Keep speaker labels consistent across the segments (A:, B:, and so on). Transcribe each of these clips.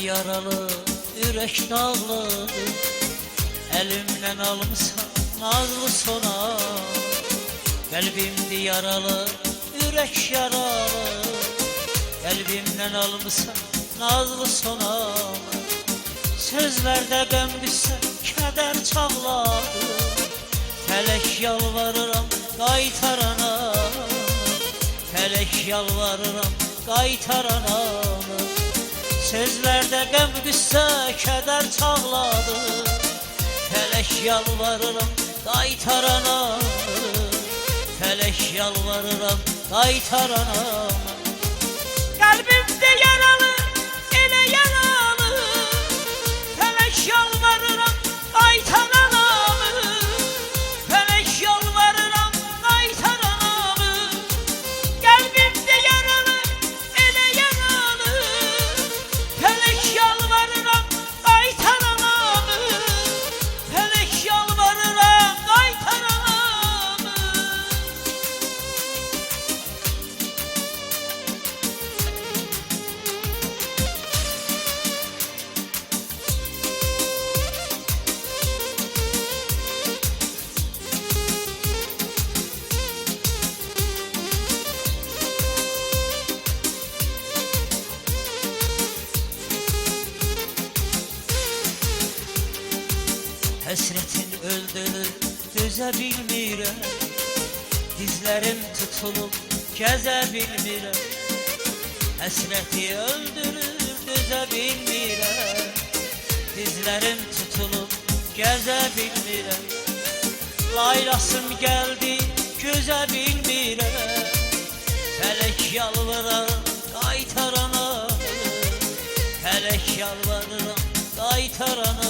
A: yaralı, ürək dağlıdır. Əlimdən alımsan nazlı sona. Qəlbimdi yaralı, ürək yaralı. Qəlbimdən alımsan nazlı sona. Sözlərdə qəm düşsə kədər çağladı. Fələk yalvarıram qaytarana. Fələk yalvarıram qaytarana. Sözlərdə qəm düşsə kədər çağladı. Fələk yalvarıram qaytarana. Fələk yalvarıram qaytarana. Qəlbimdə yaralı, elə yaralı. Fələk yalvarıram qaytarana. Fələk yalvarıram qaytarana. Qəlbimdə yaralı, elə yaralı. Fələk yalvarıram qaytarana. Fələk yalvarıram qaytarana. Həsrətin öldürür, dözə bilmirəm. Dizlərim tutulub, gəzə bilmirəm. Həsrəti öldürür, dözə bilmirəm. Dizlərim tutulub, gəzə bilmirəm. Laylasım gəldi, gözə bilmirəm. Fələk yalvarıram, qaytarana. Fələk yalvarıram, qaytarana.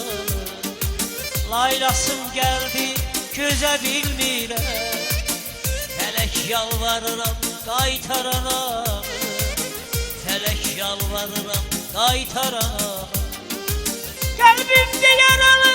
A: Laylasım gəldi, gözə bilmirəm. Fələk yalvarıram qaytarana. Fələk yalvarıram qaytarana. Qəlbimdə yaralı,